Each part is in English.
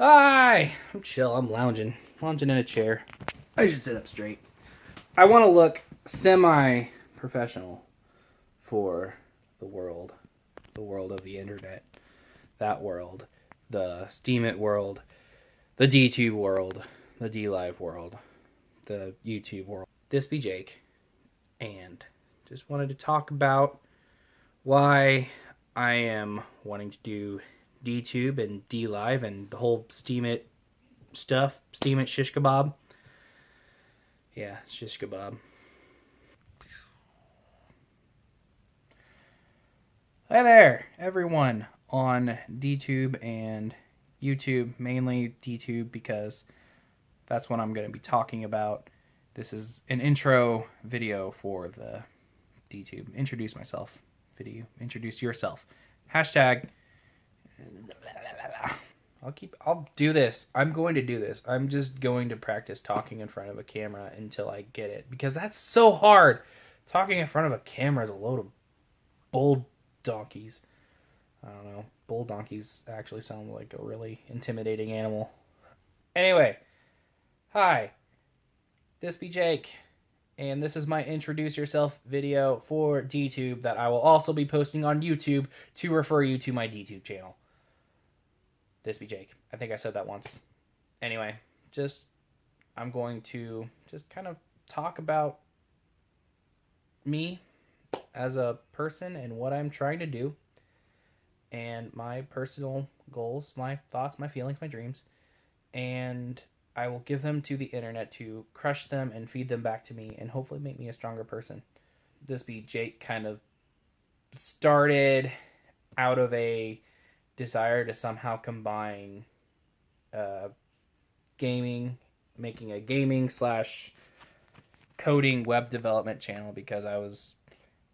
Hi! I'm chill. I'm lounging in a chair. I should sit up straight. I want to look semi-professional for the world of the internet, that world, the steemit world, the Dtube world, the Dlive world, the YouTube world. This be Jake, and just wanted to talk about why I am wanting to do Dtube and Dlive and the whole steemit stuff, steemit shish kebab. Yeah, shish kebab. Hi there, everyone on Dtube and YouTube, mainly Dtube because that's what I'm going to be talking about. This is an intro video for the Dtube. Introduce myself video. Introduce yourself. Hashtag. I'll do this. I'm going to do this. I'm just going to practice talking in front of a camera until I get it. Because that's so hard. Talking in front of a camera is a load of bull donkeys. I don't know. Bull donkeys actually sound like a really intimidating animal. Anyway. Hi. This be Jake. And this is my introduce yourself video for Dtube that I will also be posting on YouTube to refer you to my Dtube channel. This be Jake. I think I said that once. Anyway, I'm going to just kind of talk about me as a person and what I'm trying to do and my personal goals, my thoughts, my feelings, my dreams, and I will give them to the internet to crush them and feed them back to me and hopefully make me a stronger person. This be Jake kind of started out of a desire to somehow combine gaming, making a gaming / coding web development channel because I was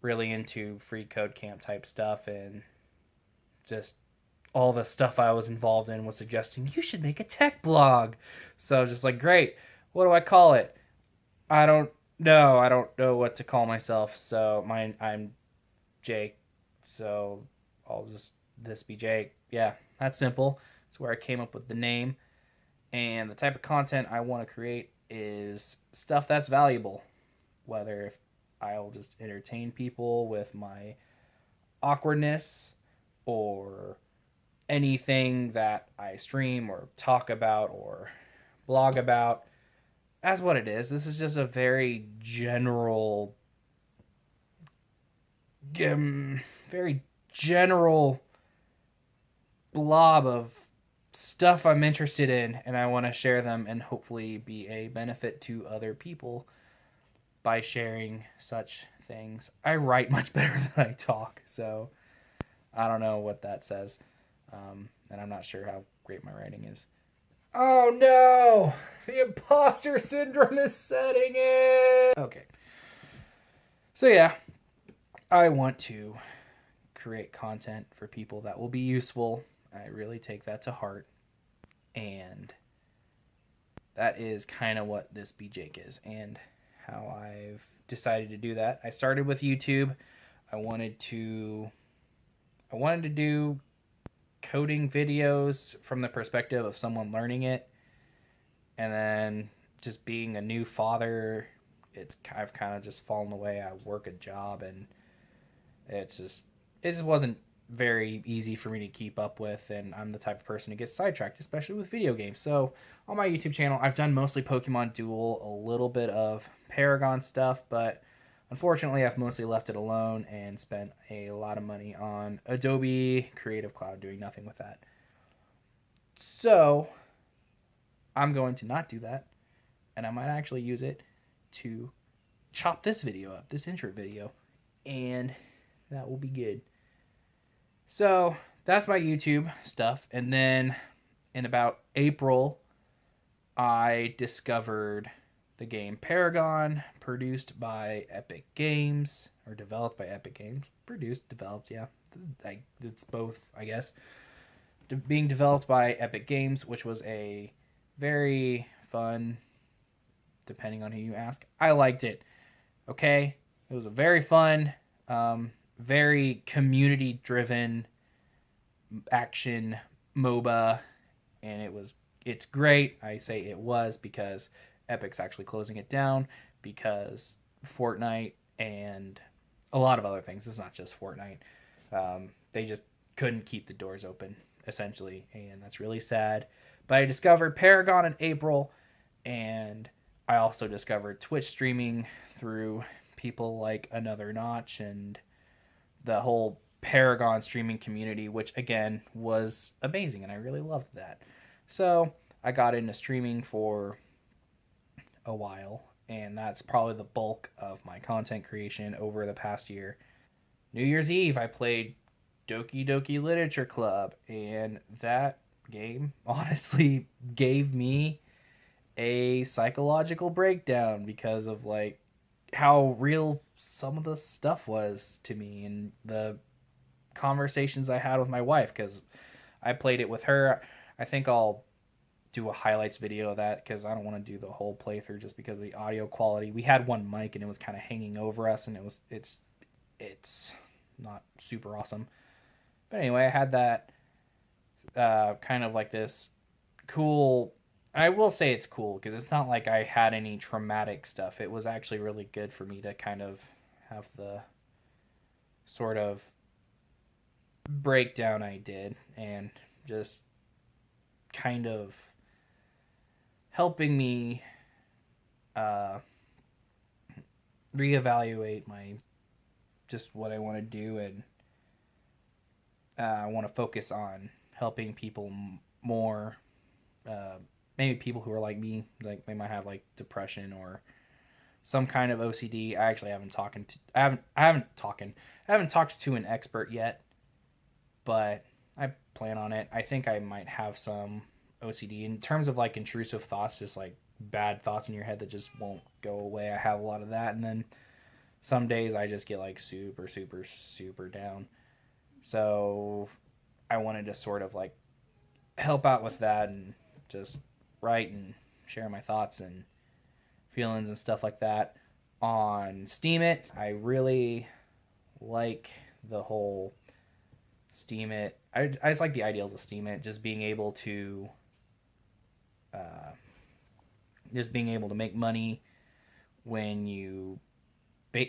really into free code camp type stuff, and just all the stuff I was involved in was suggesting you should make a tech blog. So I was just like, great, what do I call it? I don't know what to call myself. So I'm Jake. So I'll just this be Jake. Yeah, that's simple. That's where I came up with the name. And the type of content I want to create is stuff that's valuable. Whether if I'll just entertain people with my awkwardness or anything that I stream or talk about or blog about. That's what it is. This is just a very general blob of stuff I'm interested in, and I want to share them and hopefully be a benefit to other people by sharing such things. I write much better than I talk, so I don't know what that says, and I'm not sure how great my writing is. Oh no! The imposter syndrome is setting in! Okay. So yeah, I want to create content for people that will be useful. I really take that to heart. And that is kind of what this be Jake is and how I've decided to do that. I started with YouTube. I wanted to do coding videos from the perspective of someone learning it. And then just being a new father, I've kind of just fallen away. I work a job and it just wasn't very easy for me to keep up with, and I'm the type of person who gets sidetracked, especially with video games. So on my YouTube channel, I've done mostly Pokemon Duel, a little bit of Paragon stuff, but unfortunately I've mostly left it alone and spent a lot of money on Adobe Creative Cloud doing nothing with that. So I'm going to not do that, and I might actually use it to chop this video up, this intro video, and that will be good. So that's my YouTube stuff. And then in about April, I discovered the game Paragon, produced by Epic Games, or developed by Epic Games. Developed, yeah. It's both, I guess. Being developed by Epic Games, which was a very fun, depending on who you ask. I liked it. Okay? It was a very fun, very community-driven action MOBA and it's great. I say it was because Epic's actually closing it down because Fortnite and a lot of other things. It's not just Fortnite. They just couldn't keep the doors open, essentially, and that's really sad. But I discovered Paragon in April, and I also discovered Twitch streaming through people like Another Notch and the whole Paragon streaming community, which again was amazing, and I really loved that. So I got into streaming for a while, and that's probably the bulk of my content creation over the past year. New Year's Eve, I played Doki Doki Literature Club, and that game honestly gave me a psychological breakdown because of like how real some of the stuff was to me and the conversations I had with my wife, because I played it with her. I think I'll do a highlights video of that because I don't want to do the whole playthrough just because of the audio quality. We had one mic and it was kind of hanging over us, and it's not super awesome. But anyway, I had that kind of like this cool. I will say it's cool because it's not like I had any traumatic stuff. It was actually really good for me to kind of have the sort of breakdown I did, and just kind of helping me reevaluate my just what I want to do, and I want to focus on helping people more. Maybe people who are like me, like they might have like depression or some kind of OCD. I actually haven't talked to an expert yet, but I plan on it. I think I might have some OCD in terms of like intrusive thoughts, just like bad thoughts in your head that just won't go away. I have a lot of that, and then some days I just get like super, super, super down. So I wanted to sort of like help out with that and just write and share my thoughts and feelings and stuff like that on steemit. I really like the whole steemit. I just like the ideals of steemit, just being able to make money when you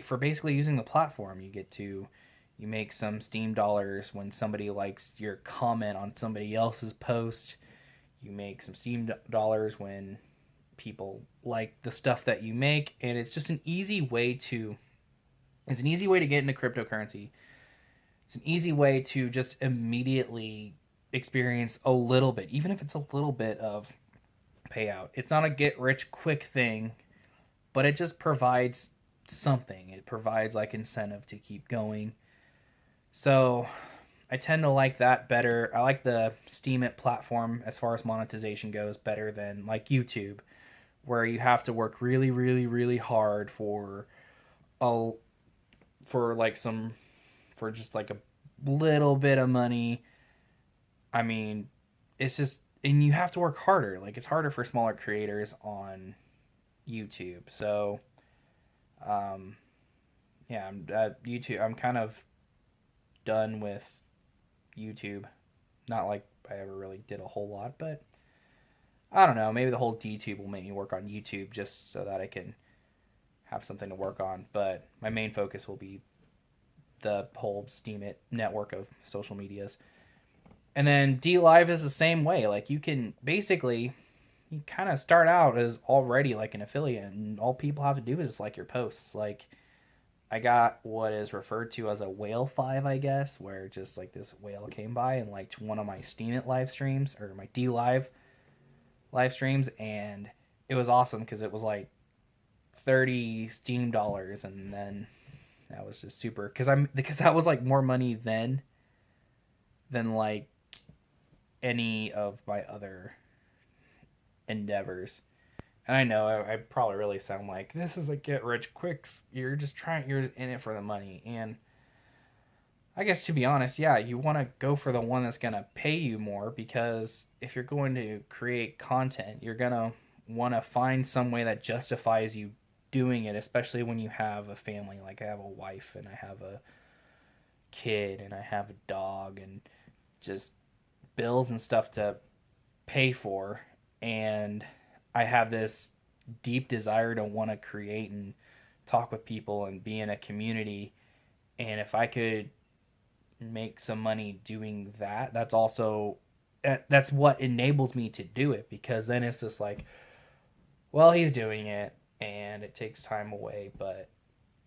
for basically using the platform. You make some Steam dollars when somebody likes your comment on somebody else's post. You make some Steam dollars when people like the stuff that you make, and it's just an easy way to get into cryptocurrency. It's an easy way to just immediately experience a little bit, even if it's a little bit of payout. It's not a get rich quick thing, but it just provides something. It provides like incentive to keep going. So I tend to like that better. I like the steemit platform as far as monetization goes better than like YouTube, where you have to work really, really, really hard for just like a little bit of money. I mean, it's just, and you have to work harder. Like, it's harder for smaller creators on YouTube. So, yeah, YouTube. I'm kind of done with YouTube. Not like I ever really did a whole lot, but I don't know. Maybe the whole Dtube will make me work on YouTube just so that I can have something to work on. But my main focus will be the whole steemit network of social medias. And then Dlive is the same way. Like, you kind of start out as already like an affiliate, and all people have to do is just like your posts. Like, I got what is referred to as a whale 5, I guess, where just like this whale came by and liked one of my steemit live streams, or my Dlive live streams, and it was awesome because it was like 30 Steam dollars, and then that was just super because that was like more money then than like any of my other endeavors. And I know I probably really sound like this is a get rich quick. You're in it for the money. And I guess, to be honest, yeah, you want to go for the one that's going to pay you more, because if you're going to create content, you're going to want to find some way that justifies you doing it, especially when you have a family. Like, I have a wife and I have a kid and I have a dog and just bills and stuff to pay for, and I have this deep desire to want to create and talk with people and be in a community. And if I could make some money doing that, that's what enables me to do it, because then it's just like, well, he's doing it and it takes time away, but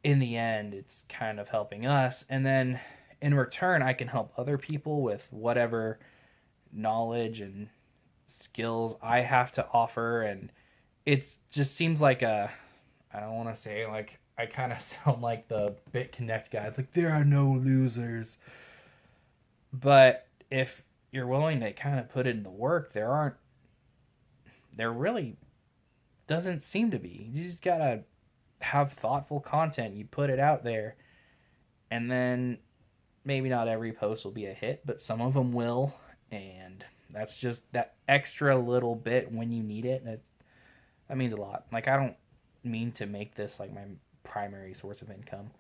in the end it's kind of helping us, and then in return I can help other people with whatever knowledge and skills I have to offer. And it just seems like I don't want to say, like, I kind of sound like the BitConnect guys, like there are no losers. But if you're willing to kind of put in the work, there really doesn't seem to be. You just gotta have thoughtful content. You put it out there, and then maybe not every post will be a hit, but some of them will. And that's just that extra little bit when you need it. That means a lot. Like, I don't mean to make this like my primary source of income.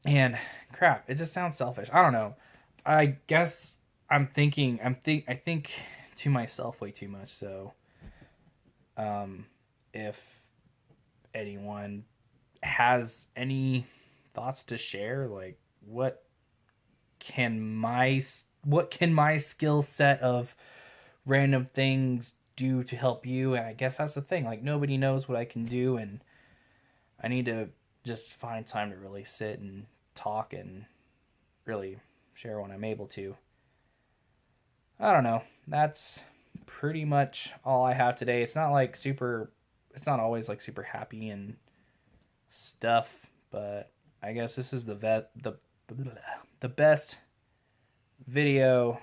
And crap, it just sounds selfish. I don't know. I guess I think to myself way too much. So, if anyone has any thoughts to share, like can my what can my skill set of random things do to help you? And I guess that's the thing. Like, nobody knows what I can do, and I need to just find time to really sit and talk and really share when I'm able to. I don't know. That's pretty much all I have today. It's not always like super happy and stuff, but I guess this is the best video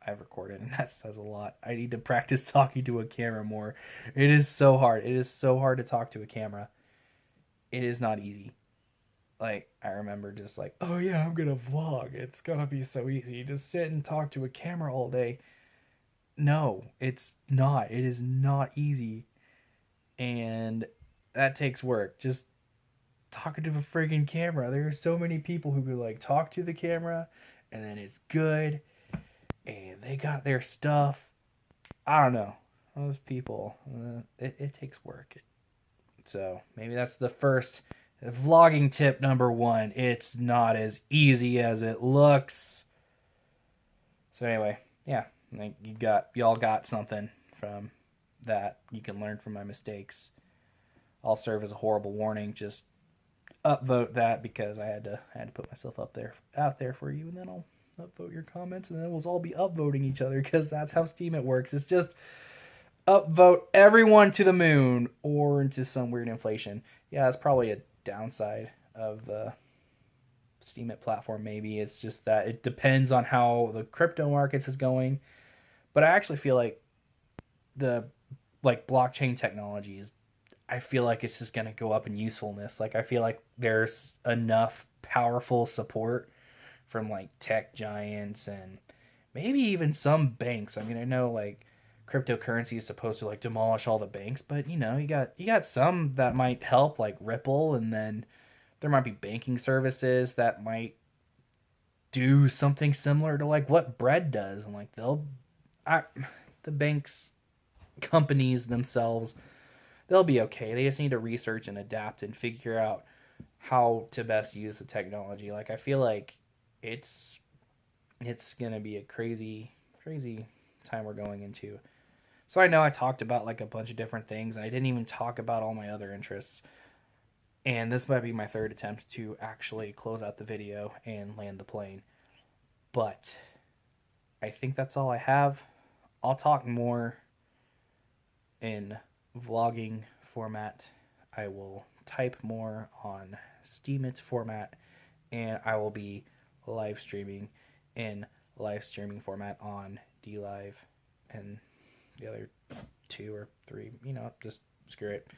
I've recorded, and that says a lot. I need to practice talking to a camera more. It is so hard. It is so hard to talk to a camera. It is not easy. Like, I remember just like, oh yeah, I'm gonna vlog. It's gonna be so easy. You just sit and talk to a camera all day. No, it's not. It is not easy. And that takes work. Just talking to a friggin' camera. There are so many people who could like talk to the camera and then it's good and they got their stuff. I don't know. Those people, it takes work. So maybe that's the first vlogging tip number 1. It's not as easy as it looks. So anyway, yeah, I think y'all got something from that you can learn from my mistakes. I'll serve as a horrible warning. Just upvote that, because I had to put myself out there for you, and then I'll upvote your comments, and then we'll all be upvoting each other, because that's how steemit works. It's just upvote everyone to the moon or into some weird inflation. Yeah, that's probably a downside of the steemit platform. Maybe it's just that it depends on how the crypto markets is going. But I actually feel like the blockchain technology is, I feel like it's just going to go up in usefulness. Like, I feel like there's enough powerful support from like tech giants and maybe even some banks. I mean, I know like cryptocurrency is supposed to like demolish all the banks, but you got some that might help, like Ripple, and then there might be banking services that might do something similar to like what Bread does, and like the banks companies themselves, they'll be okay. They just need to research and adapt and figure out how to best use the technology. Like, I feel like it's gonna be a crazy time we're going into. So I know I talked about like a bunch of different things, and I didn't even talk about all my other interests. And this might be my third attempt to actually close out the video and land the plane. But I think that's all I have. I'll talk more in vlogging format. I will type more on steemit format, and I will be live streaming in live streaming format on Dlive and the other 2 or 3, just screw it.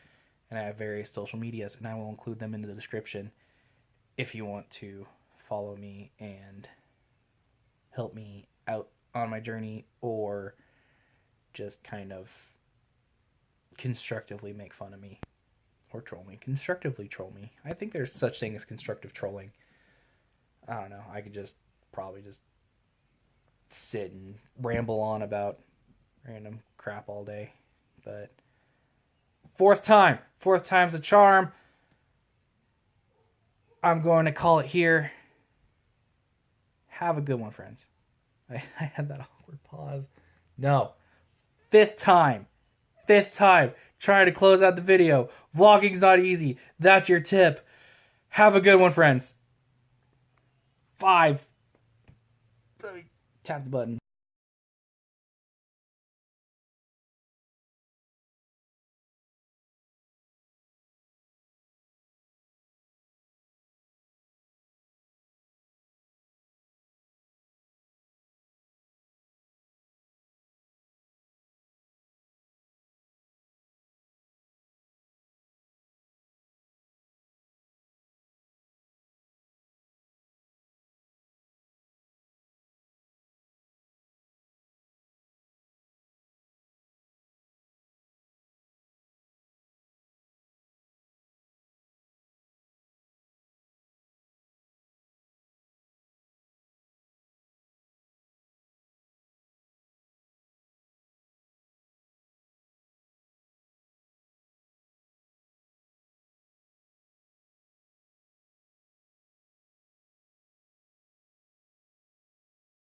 And I have various social medias, and I will include them in the description if you want to follow me and help me out on my journey, or just kind of constructively make fun of me or troll me. Constructively troll me. I think there's such thing as constructive trolling. I don't know. I could probably just sit and ramble on about random crap all day. But fourth time's a charm. I'm going to call it here. Have a good one, friends. I had that awkward pause. No. Fifth time. Trying to close out the video. Vlogging's not easy. That's your tip. Have a good one, friends. 5. Tap the button.